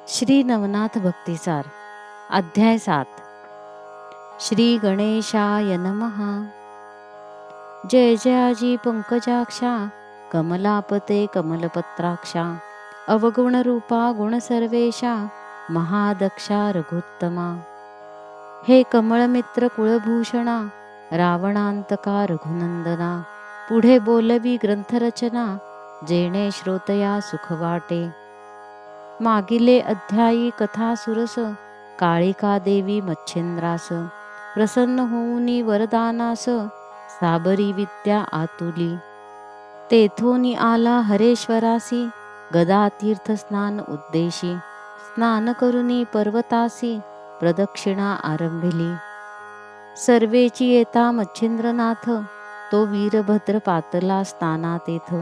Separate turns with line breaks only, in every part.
श्री नवनाथ भक्तिसार अध्याय 7. श्री गणेशाय नमः. जय जयाजी पंकजाक्षा कमलापते कमलपत्राक्षा अवगुण रूपा गुणसर्वेशा महादक्षा रघुत्तमा. हे कमळमित्र कुळभूषणा रावणांतका रघुनंदना. पुढे बोलवी ग्रंथरचना जेणे श्रोतया सुख वाटे. मागिले अध्यायी कथा सुरस काळिका देवी मच्छिंद्रास. प्रसन्न होऊनी वरदानास साबरी विद्या आतुली. तेथोनी आला हरेश्वरासी गदा तीर्थ स्नान उद्देशी. स्नान करुनी पर्वतासी प्रदक्षिणा आरंभिली. सर्वेची येता मच्छिंद्रनाथ तो वीरभद्र पातला स्नाना तेथ.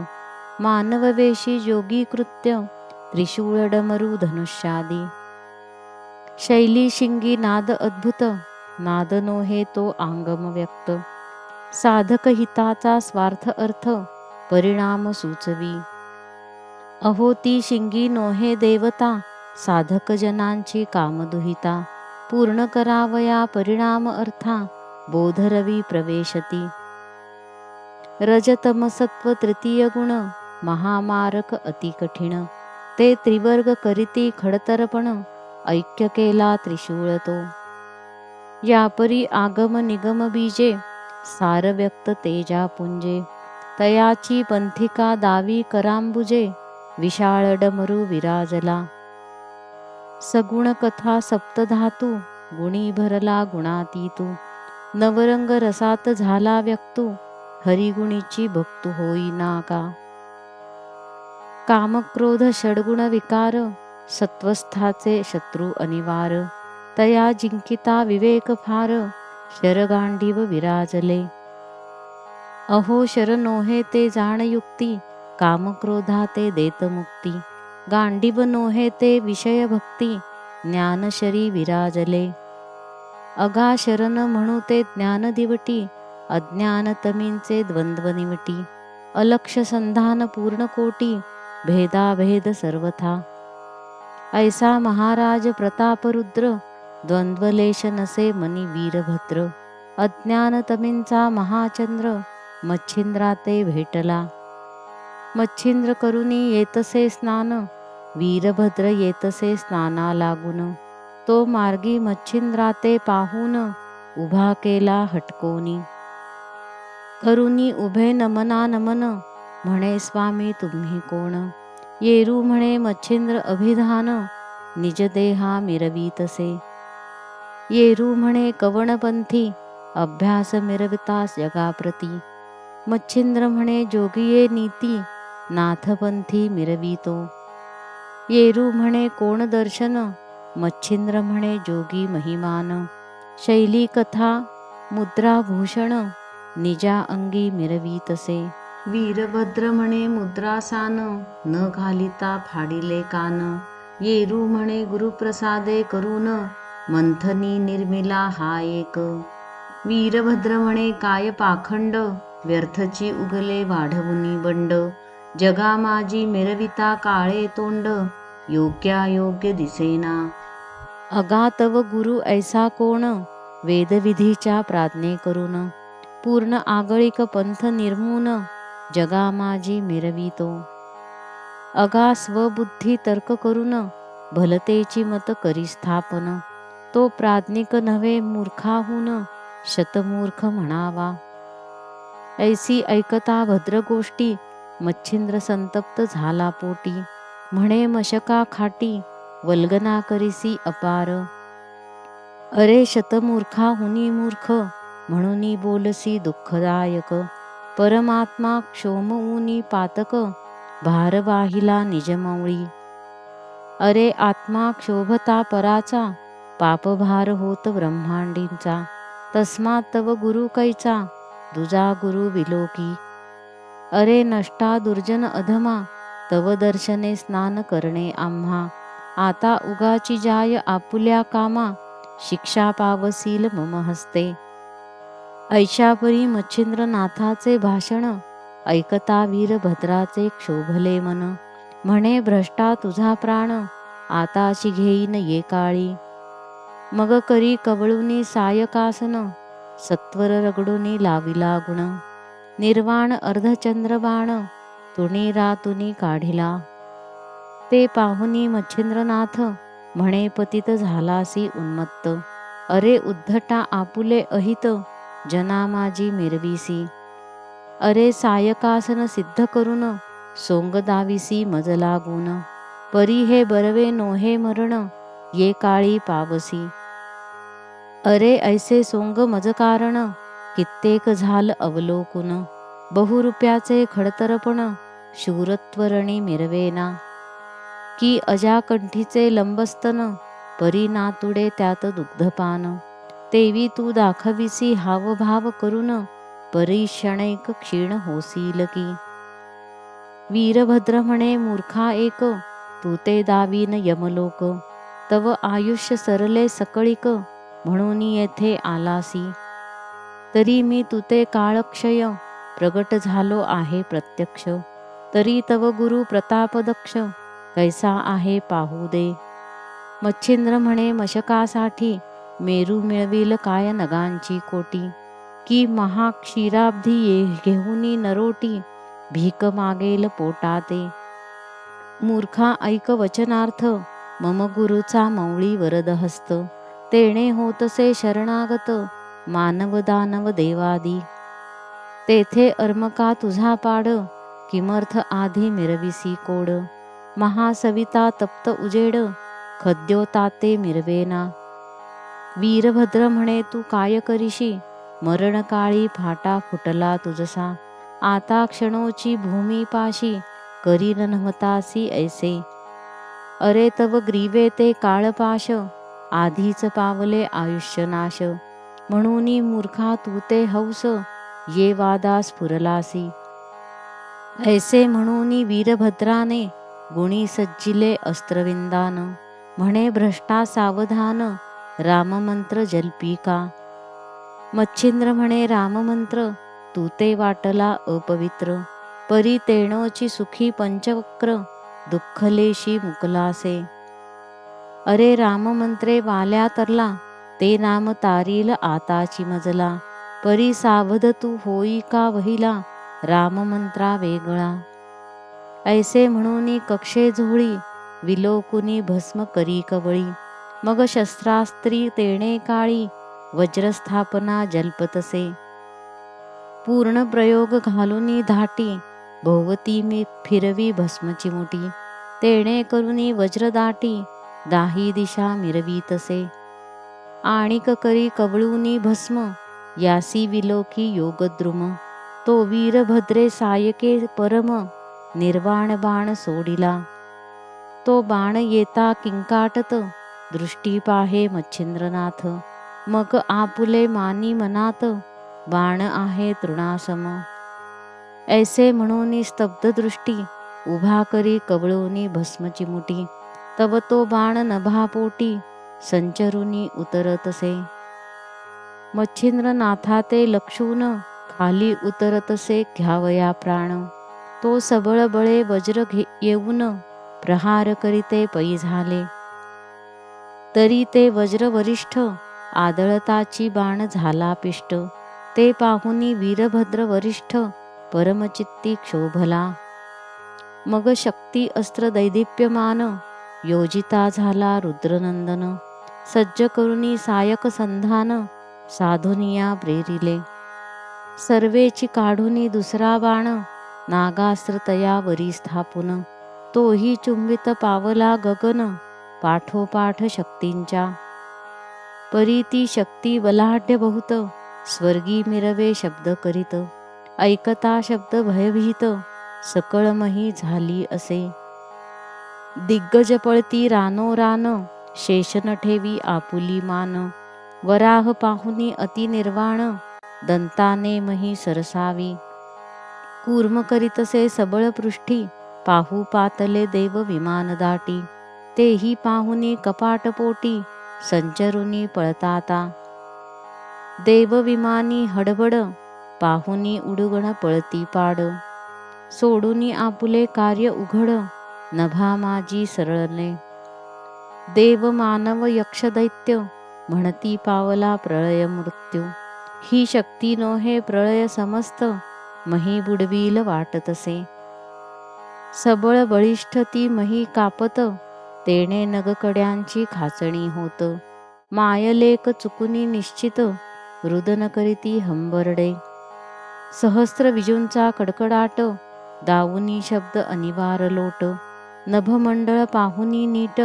मानववेशी जोगी कृत्य त्रिशूळ डमरू धनुष्यादी. शैली शिंगी नाद अद्भुत नाद नोहे तो आंगम व्यक्त. साधक हिताचा स्वार्थ अर्थ परिणाम सुचवी. अहो ती शिंगी नोहे देवता साधक जनांची कामदुहिता. पूर्ण करावया परिणाम अर्था बोधरवी प्रवेशती. रजतमसत्व तृतीय गुण महामारक अति कठीण. ते त्रिवर्ग करीती खडतरपण ऐक्य केला त्रिशूळ तो. यापरी आगम निगम बीजे सार व्यक्त तेजा पुंजे. तयाची पंथिका दावी करांबुजे विशाळ डमरू विराजला. सगुण कथा सप्तधातू गुणी भरला गुणातीतू. नवरंग रसात झाला व्यक्तू हरिगुणीची भक्तू होईना का. कामक्रोध षड्गुण विकार सत्वस्थाचे शत्रू अनिवार. तया जिंकिता विवेक फार शरगांडीव विराजले. अहो शर नोहे ते जाणयुक्ती कामक्रोधा ते देत मुक्ती. गांडीव नोहे ते विषय भक्ती ज्ञानशरी विराजले. अगा शरण म्हणू ते ज्ञान दिवटी अज्ञान तमींचे द्वंद्व निवटी. अलक्ष संधान पूर्ण कोटी भेदाभेद सर्वथा. ऐसा महाराज प्रतापरुद्र द्वंद्वलेश नसे मनी वीरभद्र. अज्ञान तमींचा महाचंद्र मच्छिंद्राते भेटला. मच्छिंद्र करुनी येतसे स्नान वीरभद्र येतसे स्नाना लागून. तो मार्गी मच्छिंद्राते पाहून उभा केला हटकोनी. करुनी उभे नमना नमन म्हणे स्वामी तुम्ही कोण. येरू म्हणे मच्छिंद्र अभिधान निज देहा मिरवीतसे. येरू म्हणे कवणपंथी अभ्यास मिरवितास जगाप्रती. मच्छिंद्र म्हणे जोगिये नीती नाथपंथी मिरवितो. येरू म्हणे कोण दर्शन मच्छिंद्र म्हणे जोगी महिमान. शैली कथा मुद्राभूषण निजा अंगी मिरवीतसे. वीरभद्र म्हणे मुद्रासान न घालिता फाडिले कान. येरू म्हणे गुरुप्रसादे करून मंथनी निर्मिला हा एक. वीरभद्र म्हणे काय पाखंड व्यर्थची उगले वाढवुनी बंड. जगा माझी मिरविता काळे तोंड योग्यायोग्य दिसेना. अगातव गुरु ऐसा कोण वेदविधीच्या प्राज्ञे करून. पूर्ण आगळिक पंथ निर्मून जगा माझी मिरवितो. अगा स्वबुद्धी तर्क करून भलतेची मत करी स्थापन. तो प्राज्ञिक नव्हे मूर्खाहून शतमूर्ख म्हणावा. ऐसी ऐकता भद्र गोष्टी मच्छिंद्र संतप्त झाला पोटी. म्हणे मशका खाटी वल्गना करीसी अपार. अरे शतमूर्खाहुनी मूर्ख म्हणूनी बोलसी दुःखदायक. परमात्मा क्षोमऊनी पातक भार वाहिला निजमौळी. अरे आत्मा क्षोभता पराचा पापभार होत ब्रह्मांडींचा. तस्मात तव गुरु कैचा दुजा गुरु विलोकी. अरे नष्टा दुर्जन अधमा तव दर्शने स्नान करणे आम्हा. आता उगाची जाय आपुल्या कामा शिक्षा पावसील मम हस्ते. ऐशापरी मच्छिंद्रनाथाचे भाषण ऐकता वीरभद्राचे क्षोभले मन. म्हणे भ्रष्टा तुझा प्राण आताची घेईन ये काळी. मग करी कवळुनी सायकासन, सत्वर रगडुनी लाविला गुण. निर्वाण अर्धचंद्रबाण, तुणी रातुनी काढिला. ते पाहुनी मच्छिंद्रनाथ, म्हणे पतित झालासी उन्मत्त. अरे उद्धटा आपुले अहित, जना माझी मिरवीसी. अरे सायकासन सिद्ध करून, सोंग दाविसी मज लागून. परी हे बरवे नोहे मरण, ये काळी पावसी. अरे ऐसे सोंग मज कारण, कित्येक झाल अवलोकुन. बहुरूप्याचे खडतरपण, शूरत्वरणी मिरवेना. की अजाकंठीचे लंबस्तन, परी नातुडे त्यात दुग्धपान. तेवी तू दाखविसी हावभाव करून, परी क्षणैक क्षीण होसील की. वीरभद्र म्हणे मूर्खा एक, तू ते दावीन यमलोक. तव आयुष्य सरले सकळिक, म्हणून येथे आलासी. तरी मी तुते काळक्षय, प्रगट झालो आहे प्रत्यक्ष. तरी तव गुरु प्रतापदक्ष, कैसा आहे पाहू दे. मच्छिंद्र म्हणे मशकासाठी, मेरू मिळविल काय नगांची कोटी. की महाक्षीराब्धी घेऊनी नरोटी, भीक मागेल पोटाते. मूर्खा ऐक वचनार्थ, मम गुरुचा मौळी वरदहस्त. तेणे होतसे शरणागत, मानव दानव देवादी. तेथे अर्मका तुझा पाड, किमर्थ आधी मिरविसी कोड. महासविता तप्त उजेड, खद्योताते मिरवेना. वीरभद्र म्हणे तू काय करीशी, मरणकाळी फाटा फुटला तुझसा. आता क्षणोची भूमीपाशी, करीन नव्हतासी ऐसे. अरे तव ग्रीवे ते काळपाश, आधीच पावले आयुष्यनाश. म्हणूनी मूर्खा तू ते हौस, ये वादास फुरलासी. ऐसे म्हणूनी वीरभद्राने, गुणी सज्जिले अस्त्रविंदान. म्हणे भ्रष्टा सावधान, राममंत्र जल्पिका. मच्छिंद्र म्हणे राममंत्र, तू ते वाटला अपवित्र. परी तेणोची सुखी पंचवक्र, दुःखलेशी मुकलासे. अरे राममंत्रे वाल्या तरला, ते नाम तारील आताची मजला. परी सावध तू होई का वहिला, राममंत्रा वेगळा. ऐसे म्हणूनी कक्षे झोळी, विलोकुनी भस्म करी कवळी. मग शस्त्रास्त्री तेणे काळी, वज्रस्थापना जल्पतसे. पूर्ण प्रयोग घालुनी धाटी, भोवती मी फिरवी भस्मची मुठी. तेणे करुनी वज्रदाटी, दाही दिशा मिरवीतसे. आणिक करी कवळुनी भस्म, यासी विलोकी योगद्रुम. तो वीरभद्रे सायके परम, निर्वाण बाण सोडिला. तो बाण येता किंकाटत, दृष्टी पाहे मच्छिंद्रनाथ. मग आपुले मानी मनात, बाण आहे तृणासम. ऐसे म्हणून स्तब्ध दृष्टी, उभा करी कवळुनी भस्मची मुठी. तव तो बाण नभापोटी, संचरुनी उतरतसे. मच्छिंद्रनाथा ते लक्षून, खाली उतरतसे घ्यावया प्राण. तो सबळ बळे वज्र येऊन, प्रहार करीते पै झाले. तरी ते वज्र वरिष्ठ, आदळताची बाण झाला पिष्ट. ते पाहुनी वीरभद्र वरिष्ठ, परमचित्ती क्षोभला. मग शक्ती अस्त्र दैदिप्यमान, योजिता झाला रुद्रनंदन. सज्ज करुनी सायक संधान, साधुनिया प्रेरिले. सर्वेची काढुनी दुसरा बाण, नागास्त्र तया वरी स्थापुन. तोही चुंबित पावला गगन, पाठोपाठ शक्तींच्या. परी ती शक्ती बलाढ्य बहुत, स्वर्गी मिरवे शब्द करीत. ऐकता शब्द भयभीत, सकळमही झाली असे. दिग्गज पळती रानोरान, शेष न ठेवी आपुली मान. वराह पाहुनी अति निर्वाण, दंताने मही सरसावी. कूर्म करीतसे सबळ पृष्ठी, पाहू पातले देव विमान दाटी. तेही पाहुनी कपाटपोटी, संचरुनी पळताता. देव विमानी हडबड, पाहुनी उडगण पळती पाड. सोडूनी आपुले कार्य उघड, नभा माझी सरळले. देव मानव यक्ष दैत्य म्हणती पावला प्रळय मृत्यू. ही शक्ती नोहे प्रळय समस्त मही बुडवील वाटतसे. सबळ बळिष्ठ ती मही कापत तेणे नगकड्यांची खाचणी होत. मायलेक चुकुनी निश्चित रुदन करीती हंबरडे. सहस्त्र विजूंचा कडकडाट दावुनी शब्द अनिवार लोट. नभमंडळ पाहुनी नीट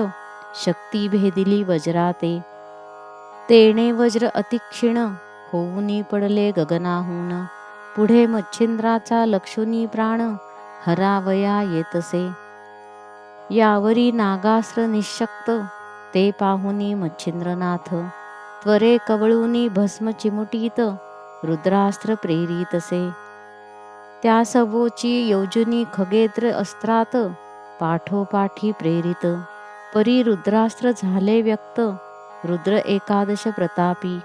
शक्ती भेदिली वज्राते. तेणे वज्र अतिक्षीण होऊनी पडले गगनाहून. पुढे मच्छिंद्राचा लक्षुनी प्राण हरावया येतसे. यावरी नागास्त्र निःशक्त ते पाहुनी मच्छिंद्रनाथ. त्वरे कवळुनी भस्म चिमुटीत रुद्रास्त्र प्रेरितसे. त्या सवोची योजुनी खगेद्र अस्त्रात पाठोपाठी प्रेरित. परी रुद्रास्त्र झाले व्यक्त रुद्र एकादश प्रतापी.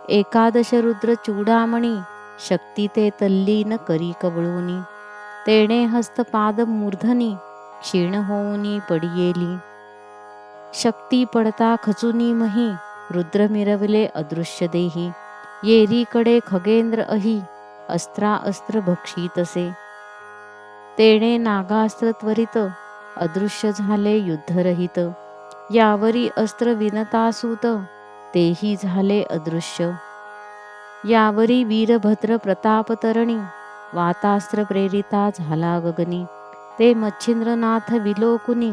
एकादश रुद्र चूडामणी शक्ती ते तल्लीन करी कवळुनी. तेणे हस्तपाद मूर्धनी क्षीण होऊनी पडियेली. शक्ती पडता खचुनी मही रुद्र मिरवले अदृश्य देही. येरीकडे खगेंद्र अही अस्त्रा अस्त्र भक्षितसे. तेणे नागास्त्र त्वरित अदृश्य झाले युद्धरहित. यावरी अस्त्र विनतासूत तेही झाले अदृश्य. यावरी वीरभद्र प्रतापतरणी वातास्त्र प्रेरिता झाला गगनी. ते मच्छिंद्रनाथ विलोकुनी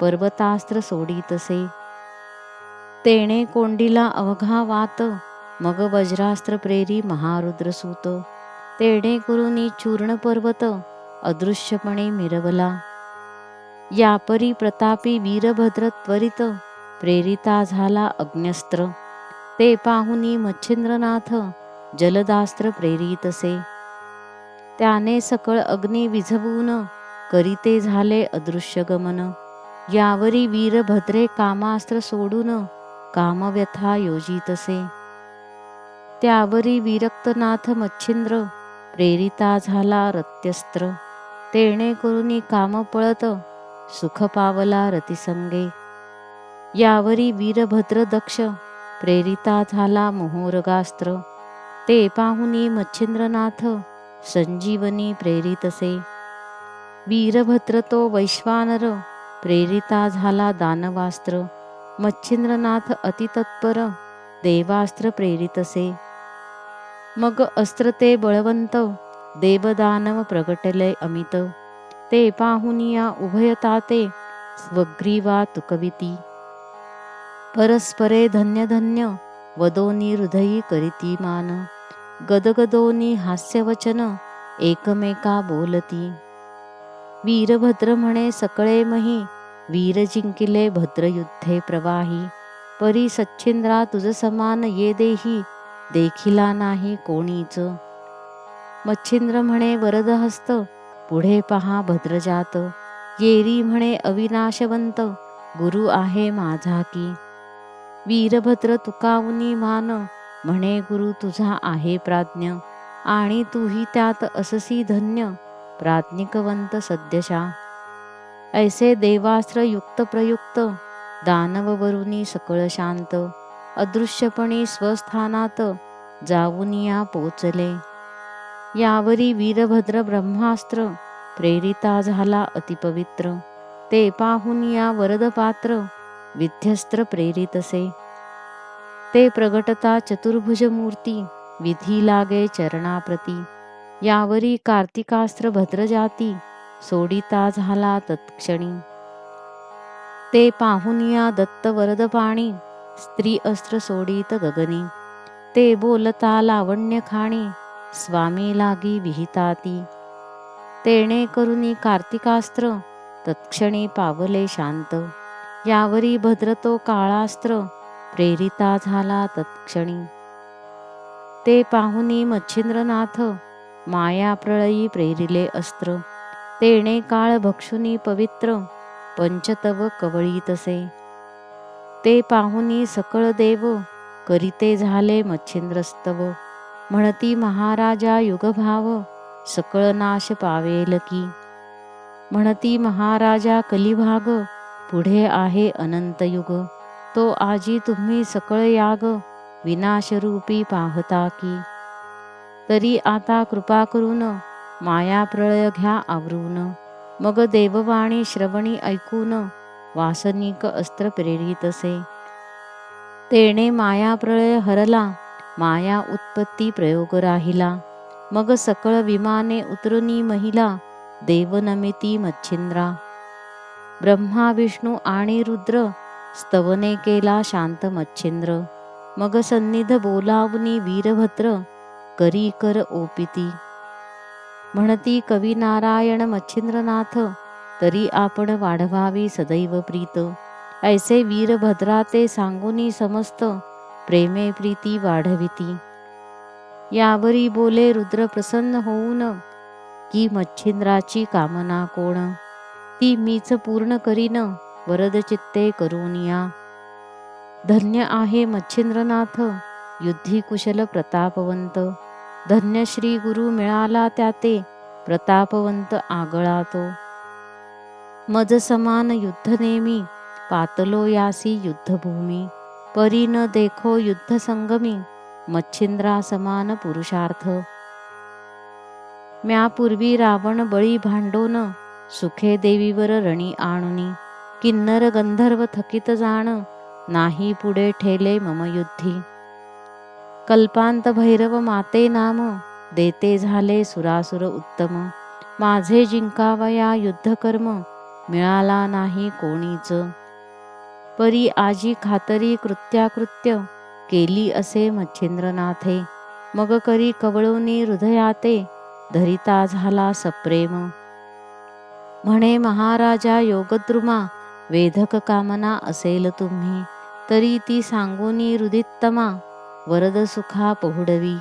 पर्वतास्त्र सोडितसे. तेणे कोंडीला अवघा वात मग वज्रास्त्र प्रेरी महारुद्रसूत. तेणे करुनी चूर्ण पर्वत अदृश्यपणे मिरवला. यापरी प्रतापी वीरभद्र त्वरित प्रेरिता झाला अग्न्यस्त्र. ते पाहुनी मच्छिंद्रनाथ जलदास्त्र प्रेरितसे. त्याने सकळ अग्नी विझवून करीते झाले अदृश्य गमन. यावरी वीरभद्रे कामास्त्र सोडून कामव्यथा योजितसे. त्यावरी विरक्तनाथ मच्छिंद्र प्रेरिता झाला रत्यस्त्र. तेणे करुनी काम पळत सुख पावला रतिसंगे. यावरी वीरभद्र दक्ष प्रेरिता झाला मोहोरगास्त्र. ते पाहुनी मच्छिंद्रनाथ संजीवनी प्रेरितसे. वीरभद्र तो वैश्वानर प्रेरिता झाला दानवास्त्र. मच्छिंद्रनाथ अतितत्पर देवास्त्र प्रेरितसे. मग अस्त्र ते बळवंत देवदानव प्रगटले अमित. ते पाहुनिया उभयताते स्वग्रीवा तुकविती. परस्परे धन्य धन्य वदोनी हृदयी करीती मान. गदगदोनी हास्यवचन एकमेका बोलती. वीरभद्र म्हणे सकळे मही वीर जिंकिले भद्रयुद्धे प्रवाही. परी सच्छिंद्रा तुझ समान ये देही देखिला नाही कोणीच. मच्छिंद्र म्हणे वरदहस्त पुढे पहा भद्रजात. येरी म्हणे अविनाशवंत गुरु आहे माझा की. वीरभद्र तुकावुनी मान म्हणे गुरु तुझा आहे प्राज्ञ. आणि तूही त्यात अससी धन्य प्राज्ञिकवंत सद्यशा. ऐसे देवास्त्र युक्त प्रयुक्त दानववरुनी सकळ शांत. अदृश्यपणी स्वस्थानात जाऊनिया पोचले. यावरी वीरभद्र ब्रह्मास्त्र प्रेरिता झाला अतिपवित्र. ते पाहुनिया वरदपात्र विध्यस्त्र प्रेरितसे. ते प्रगटता चतुर्भुज मूर्ती विधी लागे चरणाप्रती. यावरी कार्तिकास्त्र भद्रजाती सोडिता झाला तत्क्षणी. ते पाहुनिया दत्त वरदपाणी स्त्री अस्त्र सोडित गगनी. ते बोलता लावण्य खाणी स्वामी लागी विहिताती. तेणे करुनी कार्तिकास्त्र तत्क्षणी पावले शांत. यावरी भद्रतो काळास्त्र प्रेरिता झाला तत्क्षणी. ते पाहुनी मच्छिंद्रनाथ माया प्रळयी प्रेरिले अस्त्र. तेणे काळ भक्षुनी पवित्र पंचतव कवळीतसे. ते पाहुनी सकळ देव करीते झाले मच्छिंद्रस्तव. म्हणती महाराजा युगभाव सकळ नाश पावेल की. म्हणती महाराजा कलिभाग पुढे आहे अनंत युग, तो आजी तुम्ही सकळ याग विनाशरूपी पाहता की. तरी आता कृपा करून माया प्रळय घ्या आवरून, मग देववाणी श्रवणी ऐकून वासनिक अस्त्र प्रेरितसे. तेणे माया प्रळय हरला, माया उत्पत्ती प्रयोग राहिला, मग सकळ विमाने उतरुनी महिला देवनमिती मच्छिंद्रा. ब्रह्मा विष्णू आणि रुद्र स्तवने केला शांत मच्छिंद्र, मग सन्निध बोलावनी वीरभद्र करी कर ओपिती. म्हणती कवी नारायण मच्छिंद्रनाथ, तरी आपण वाढवावी सदैव प्रीत. ऐसे वीरभद्रा ते सांगुनी समस्त प्रेमे प्रीती वाढविती. यावरी बोले रुद्र प्रसन्न होऊन, की मच्छिंद्राची कामना कोण, ती मीच पूर्ण करीन वरद चित्ते करुनिया. धन्य आहे मच्छिंद्रनाथ युद्धी कुशल प्रतापवंत, धन्य श्री गुरु मिळाला त्याते प्रतापवंत आगळा तो. मज समान युद्ध नेमी पातलो यासी युद्धभूमी, परी न देखो युद्ध संगमी मच्छिंद्रा समान पुरुषार्थ. म्या पूर्वी रावण बळी भांडोन, सुखे देवीवर रणी आणुनी, किन्नर गंधर्व थकित जाण, नाही पुढे ठेले मम युद्धी. कल्पांत भैरव माते नाम, देते झाले सुरासुर उत्तम, माझे जिंकावया युद्धकर्म, मिळाला नाही कोणीच. परी आजी खातरी कृत्याकृत्य, केली असे मच्छिंद्रनाथे, मग करी कवळुनी हृदयाते, धरिता झाला सप्रेम. म्हणे महाराजा योगद्रुमा, वेधक कामना असेल तुम्ही, तरी ती सांगुनी हृदित्तमा, वरद सुखा पहुडवी.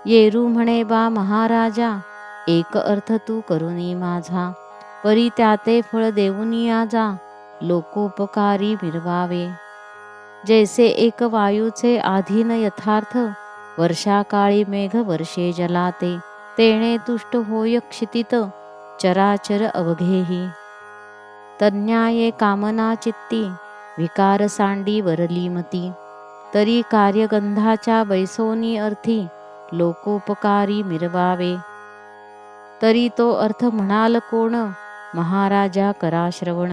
येरू म्हणे बा महाराजा, एक अर्थ तू करुनी माझा, परी त्याते फळ देऊनी आजा, लोकोपकारी मिरवावे. जैसे एक वायूचे आधीन यथार्थ, वर्षाकाळी मेघ वर्षे जलाते, तेणे तुष्ट होय क्षितित चराचर अवघेही. तन्याये कामना चित्ती, विकार सांडी वरली मती, तरी कार्यगंधाच्या बैसोनी अर्थी, लोकोपकारी मिरवावे. तरी तो अर्थ म्हणाल कोण, महाराजा करा श्रवण,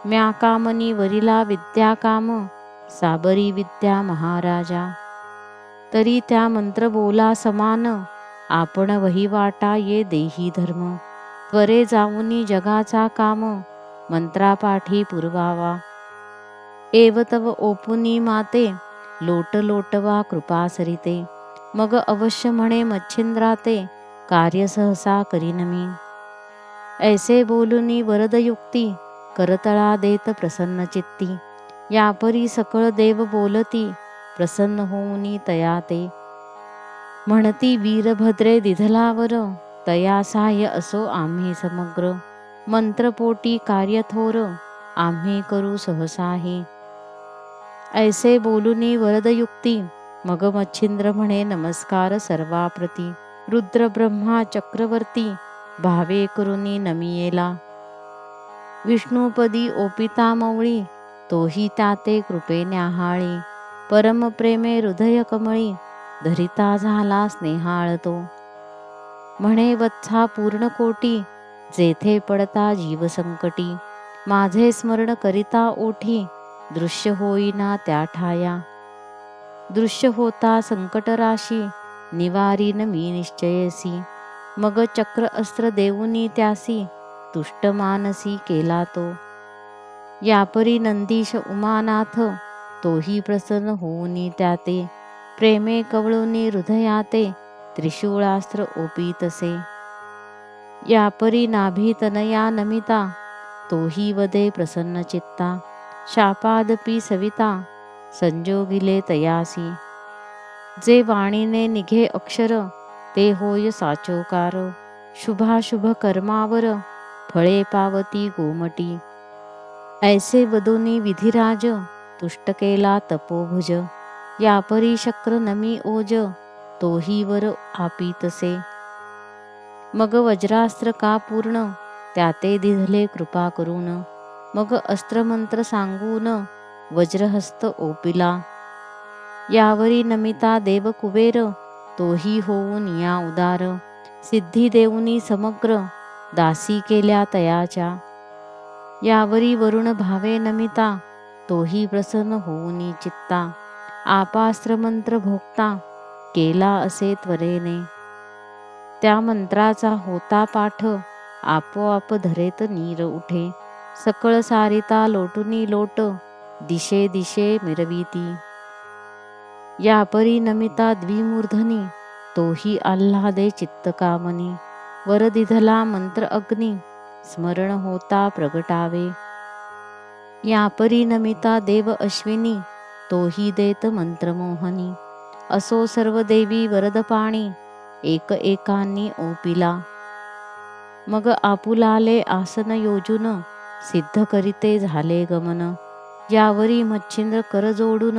म्या कामनी वरिला विद्या काम, साबरी विद्या महाराजा. तरी त्या मंत्र बोला समान, आपण वहिवाटा ये देही धर्म, त्वरे जाऊनी जगाचा काम, मंत्रापाठी पुरवावा. एव तव ओपुनी माते, लोट लोटवा कृपा सरिते, मग अवश्य म्हणे मच्छिंद्राते, कार्य सहसा करीन मी. ऐसे बोलुनी वरदयुक्ती, करतळा देत प्रसन्न चित्ती, यापरी सकळ देव बोलती, प्रसन्न होऊनी तया ते. म्हणती वीरभद्रे दिधलावर, तया सहाय्य असो आम्ही समग्र, मंत्रपोटी कार्य थोर, आम्ही करू सहसाही. ऐसे बोलुनी वरदयुक्ती, मग मच्छिंद्र म्हणे नमस्कार सर्वाप्रती, रुद्र ब्रह्मा चक्रवर्ती, भावे करुनी नमियेला. विष्णुपदी ओपिता मवळी, तोही त्याते कृपे न्याहाळी, परम प्रेमे हृदय कमळी, धरिता झाला स्नेहाळ तो. म्हणे वत्सा पूर्ण कोटी, जेथे पडता जीव संकटी, माझे स्मरण करिता ओठी, दृश्य होईना त्या ठाया. दृश्य होता संकटराशी, निवारीन मी निश्चयसी, मग चक्र अस्त्र देऊनी त्यासी, तुष्ट मानसी केला तो. यापरी नंदीश उमानाथ, तोही प्रसन्न होऊनी त्याते, प्रेमे कवळुनी हृदयाते, त्रिशूळास्त्र ओपितसे. यापरी नाभी तनया नमिता, तोही वदे प्रसन्न चित्ता, शापादपी सविता, संजोगिले तयासी. जे वाणीने निघे अक्षर, ते होय साचोकार, शुभाशुभ कर्मावर, फळे पावती गोमटी. ऐसे वदुनी विधिराज, तुष्ट केला तपोभुज, यापरी शक्र नमी ओज, तोही वर आपीतसे. मग वज्रास्त्र का पूर्ण, त्याते दिधले कृपा करून, मग अस्त्रमंत्र सांगून वज्रहस्त ओपिला. यावरी नमिता देव कुबेर, तोही होऊन या उदार. सिद्धी देऊनी समग्र, दासी केल्या तयाच्या. यावरी वरुण भावे नमिता, तोही प्रसन्न होऊनी चित्ता. आपास्त्रमंत्र भोगता, केला असे त्वरेने. त्या मंत्राचा होता पाठ, आपोआप धरेत नीर उठे. सकळ सारिता लोटुनी लोट, दिशे दिशे मिरविती. यापरी नमिता द्विमूर्धनी, तोही आल्हादे चित्तकामनी. वर दिधला मंत्र अग्नी, स्मरण होता प्रगटावे. यापरी नमिता देव अश्विनी, तोही देत मंत्रमोहनी. असो सर्व देवी वरदपाणी, एक एकांनी ओपिला. मग आपुलाले आसन योजून, सिद्ध करीते झाले गमन. यावरी मच्छिंद्र कर जोडून,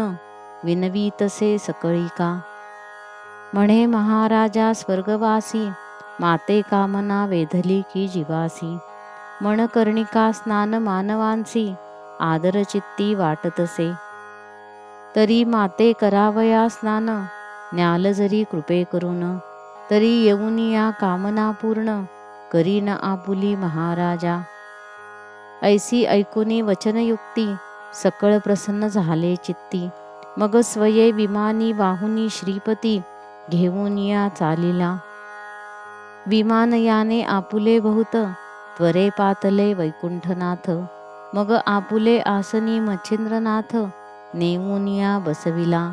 विनवीतसे सकळिका. म्हणे महाराजा स्वर्गवासी, माते कामना वेधली की जीवासी. मणकर्णिका स्नान मानवांसी, आदरचित्ती वाटतसे. तरी माते करावया स्नान, न्याल जरी कृपे करून. तरी येऊनी या कामना पूर्ण, करीन आपुली महाराजा. ऐसी ऐकुनी वचनयुक्ती, सकळ प्रसन्न झाले चित्ती. मग स्वये विमानी वाहुनी श्रीपती, घेऊन या चालिला. विमानयाने आपुले बहुत, त्वरे पातले वैकुंठनाथ. मग आपुले आसनी मच्छिंद्रनाथ, नेऊन या बसविला.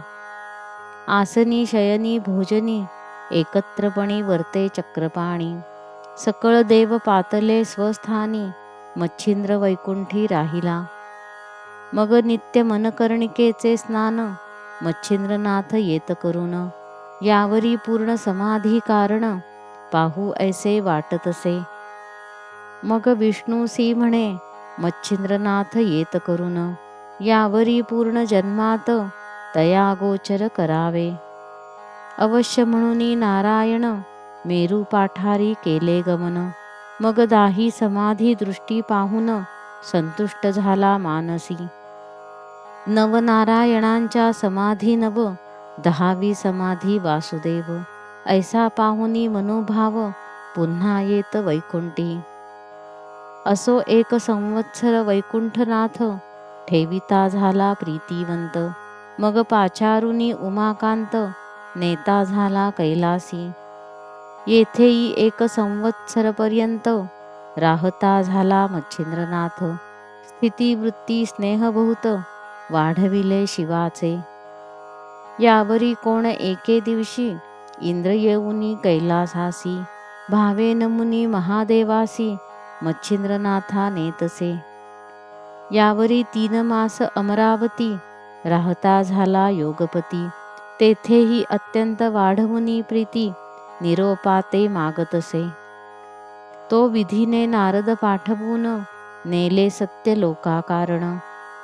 आसनी शयनी भोजनी, एकत्रपणी वर्ते चक्रपाणी. सकळ देव पातले स्वस्थानी, मच्छिंद्र वैकुंठी राहिला. मग नित्य मनकर्णिकेचे स्नान, मच्छिंद्रनाथ येत करून. यावरी पूर्ण समाधी कारण, पाहू ऐसे वाटतसे. मग विष्णूसी म्हणे, मच्छिंद्रनाथ येत करून. यावरी पूर्ण जन्मात, तया गोचर करावे. अवश्य म्हणूनी नारायण, मेरू पाठारी केले गमन. मग दाही समाधी दृष्टी पाहून, संतुष्ट झाला मानसी. नवनारायणांच्या समाधी नव, 10वी समाधी वासुदेव. ऐसा पाहुनी मनोभाव, पुन्हा येत वैकुंठी. असो 1 संवत्सर वैकुंठनाथ, ठेविता झाला प्रीतिवंत. मग पाचारुनी उमाकांत, नेता झाला कैलासी. येथेही 1 संवत्सरपर्यंत, राहता झाला मच्छिंद्रनाथ. स्थितिवृत्ती स्नेह बहुत, वाढविले शिवाचे. यावरी कोण एके दिवशी, इंद्र येऊनी कैलासासी. भावे नमुनी महादेवासी, मच्छिंद्रनाथा नेतसे. यावरी 3 मास अमरावती, राहता झाला योगपती. तेथेही अत्यंत वाढवुनी प्रीती, निरोपाते मागतसे. तो विधीने नारद पाठवून, नेले सत्य लोकाकारण.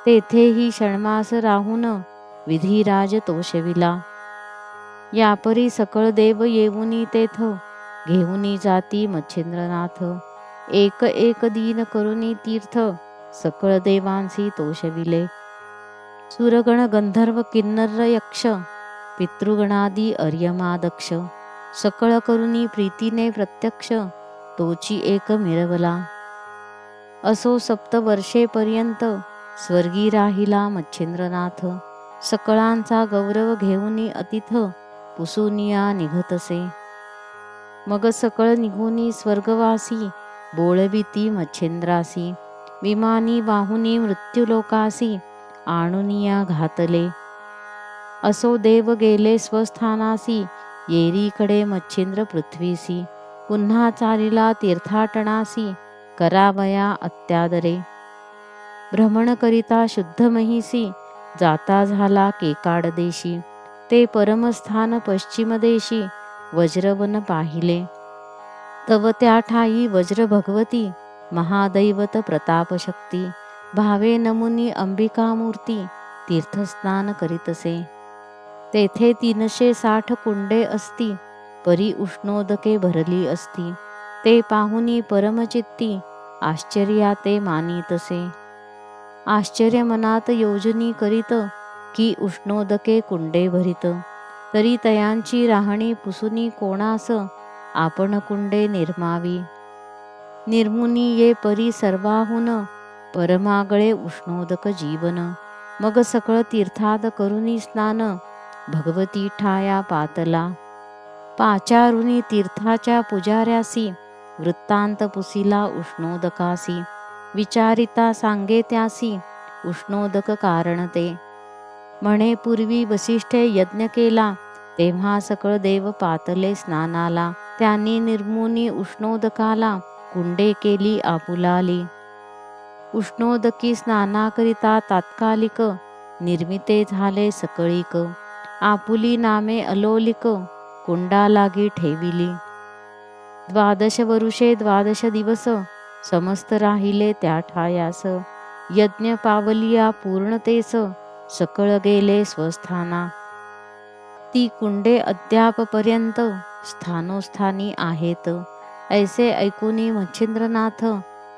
तेथेही षण्मास राहून, विधिराज तोषविला. यापरी सकळ देव येऊनी तेथ, घेऊनी जाती मच्छिंद्रनाथ. एक एक दीन करुनी तीर्थ, सकळ देवांसी तोषविले. सुरगण गंधर्व किन्नर यक्ष, पितृगणादी अर्यमादक्ष. सकळ करुनी प्रीतीने प्रत्यक्ष, तोची एक मिरवला. असो 7 वर्षेपर्यंत, स्वर्गी राहिला मच्छिंद्रनाथ. सकळांचा गौरव घेऊनी अतिथ, पुसूनिया निघतसे. मग सकळ निघूनी स्वर्गवासी, बोळविती मच्छिंद्रासी. विमानी वाहुनी मृत्युलोकासी, आणुनिया घातले. असो देव गेले स्वस्थानासी, येरीकडे मच्छिंद्र पृथ्वीसी. पुन्हा चालिला तीर्थाटनासी, करावया अत्यादरे. भ्रमण करिता शुद्ध महिसी, जाता झाला केकाड देशी. ते परमस्थान पश्चिम देशी, वज्रवन पाहिले. तव त्या ठाई वज्र भगवती, महादैवत प्रतापशक्ती. भावे नमुनी अंबिकामूर्ती, तीर्थस्नान करीतसे. तेथे 360 कुंडे असती, परी उष्णोदके भरली असती. ते पाहुनी परमचित्ती, आश्चर्याते मानितसे. आश्चर्य मनात योजनी करीत, की उष्णोदके कुंडे भरित. तरी तयांची राहणी पुसुनी कोणास, आपण कुंडे निर्मावी. निर्मुनी ये परी सर्वाहुन, परमागळे उष्णोदक जीवन. मग सकळ तीर्थात करुनी स्नान, भगवती ठाया पातला. पाचारुनी तीर्थाच्या पुजाऱ्यासी, वृत्तांत पुसिला उष्णोदकासी. विचारिता सांगे त्यासी, उष्णोदक कारण ते. म्हणे पूर्वी वसिष्ठे यज्ञ केला, तेव्हा सकळ देव पातले स्नानाला. त्यांनी निर्मुनी उष्णोदकाला, कुंडे केली आपुलाली. उष्णोदकी स्नानाकरिता तात्कालिक, निर्मिते झाले सकळीक. आपुली नामे अलोलिक, कुंडा लागी ठेविली. 12 वरुषे 12 दिवस, समस्त राहिले त्या ठायास. यज्ञ पावलिया पूर्णतेस, सकळ गेले स्वस्थाना. ती कुंडे अद्यापपर्यंत स्थानोस्थानी आहेत. ऐसे ऐकुनी मच्छिंद्रनाथ,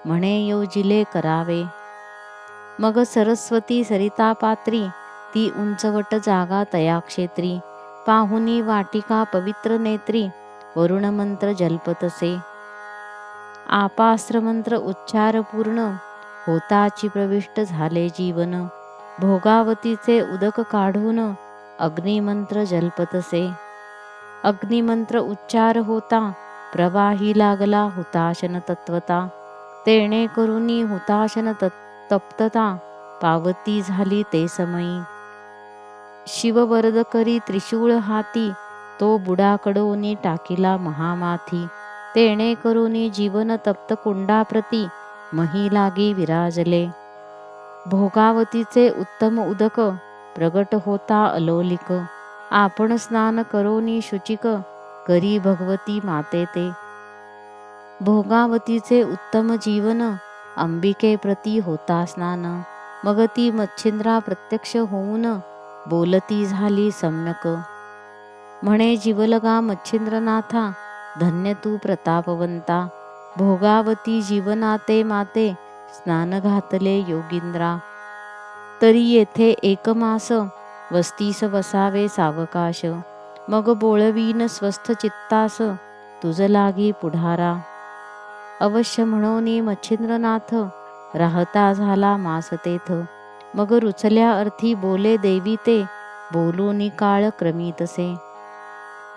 म्हणे योजिले करावे. मग सरस्वती सरिता पात्री, ती उंचवट जागा तया क्षेत्री. पाहुनी वाटिका पवित्र नेत्री, वरुण मंत्र जल्पतसे. आपास्त्र मंत्र उच्चार पूर्ण, होताची प्रविष्ट झाले जीवन. भोगावतीचे उदक काढून, अग्निमंत्र जल्पतसे. अग्निमंत्र उच्चार होता, प्रवाही लागला हुताशन तत्वता. तेणे करुनी हुताशन तप्तता, पावती झाली ते समयी. शिव वरद करी त्रिशूळ हाती, तो बुडाकडोनी टाकिला महामाथी. तेणे करुनी जीवन तप्त कुंडाप्रती, मही लागी विराजले. भोगावतीचे उत्तम उदक, प्रगट होता अलोलिक. आपण स्नान करोनी शुचिक, करी भगवती माते ते. भोगावतीचे उत्तम जीवन, अंबिके प्रती होता स्नान. मग ती मच्छिंद्रा प्रत्यक्ष होऊन, बोलती झाली सम्यक. म्हणे जीवलगा मच्छिंद्रनाथा, धन्य तू प्रतापवंता. भोगावती जीवनाते माते, स्नान घातले योगींद्रा. तरी येथे 1 मास, वस्तीस वसावे सावकाश. मग बोळवीन स्वस्थ चित्तास, तुझ लागी पुढारा. अवश्य म्हणोनी मच्छिंद्रनाथ, राहता झाला मास तेथ. मग रुचल्या अर्थी बोले देवी ते, बोलूनी काळ क्रमितसे.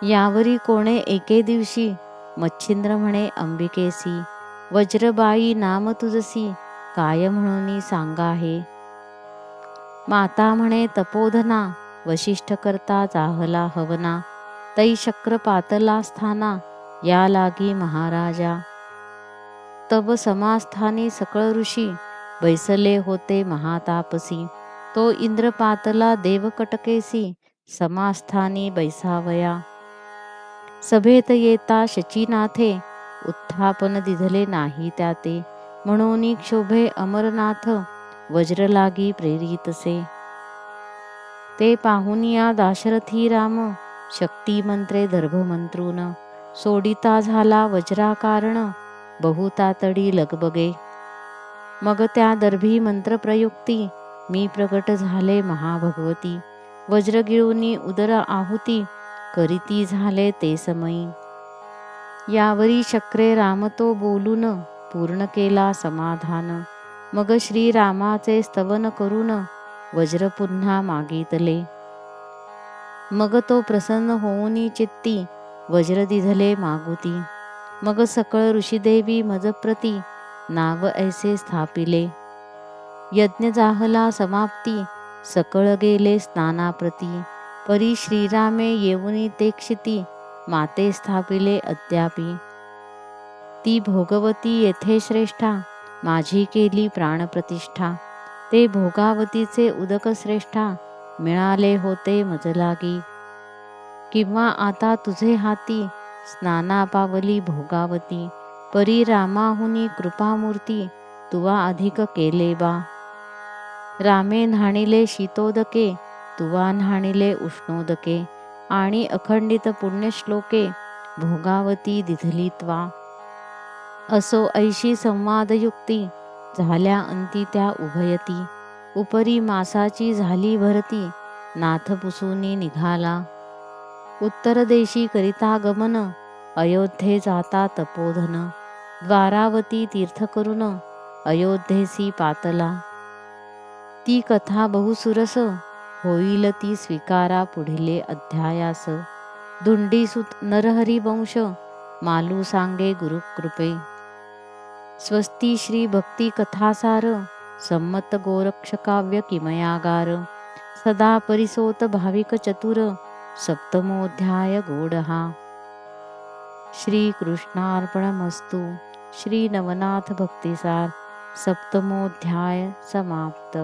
यावरी कोणे एके दिवशी, मच्छिंद्र म्हणे अंबिकेसी. वज्रबाई नाम तुझसी, काय म्हणूनी सांगा हे. माता म्हणे तपोधना, वशिष्ठ करता जाहला हवना. तै शक्र पातला स्थाना, या लागी महाराजा. तब समास्थानी सकळ ऋषी, बैसले होते महातापसी. तो इंद्र पातला देवकटकेसी, समास्थानी बैसावया. सभेत येता शचीनाथे, उत्थापन दिधले नाही त्याते. म्हणून क्षोभे अमरनाथ, वज्र लागी प्रेरितसे. ते पाहुनिया दाशरथी राम, शक्ती मंत्रे दर्भमंत्रून. सोडिता झाला वज्राकारण, बहुतातडी लगबगे. मग त्या दर्भी मंत्रप्रयुक्ती, मी प्रगट झाले महाभगवती. वज्र गिळुनी उदर आहुती, करीती झाले ते समयी. यावरी शक्रे राम तो बोलून, पूर्ण केला समाधान. मग श्रीरामाचे स्तवन करून, वज्र पुन्हा मागितले. मग तो प्रसन्न होऊनी चित्ती, वज्र दिधले मागुती. मग सकळ ऋषीदेवी मजप्रती, नाव ऐसे स्थापिले. यज्ञ जाहला समाप्ती, सकळ गेले स्नानाप्रती. परी श्रीरामे येऊनी ते क्षिती, माते स्थापिले अद्यापि. ती भोगवती येथे श्रेष्ठा, माझी केली प्राणप्रतिष्ठा. ते भोगावतीचे उदक श्रेष्ठा, मिळाले होते मजलागी. किंवा आता तुझे हाती, स्नाना पावली भोगावती. परी रामाहुनी कृपामूर्ती, तुवा अधिक केले बा. रामे न्हाणिले शीतोदके, तुवा न्हाणिले उष्णोदके. आणि अखंडित पुण्यश्लोके, भोगावती दिधली त्वा. असो ऐशी संवादयुक्ती, झाल्या अंती त्या उभयती. उपरी मासाची झाली भरती, नाथ पुसूनी निघाला. उत्तर देशी करिता गमन, अयोध्ये जाता तपोधन. द्वारावती तीर्थ करून, अयोध्येसी पातला. ती कथा बहुसुरस, होईल ती स्वीकारा पुढिले अध्यायास. धुंडीसुत नरहरी वंश, मालू सांगे गुरुकृपे. स्वस्ती श्री भक्ती कथासार, संमत गोरक्ष काव्य किमयागार. सदा परिसोत भाविक चतुर, सप्तमोध्याय गोड हा. श्री कृष्णार्पणमस्तु. श्री नवनाथ भक्तिसार सप्तमोध्याय समाप्त.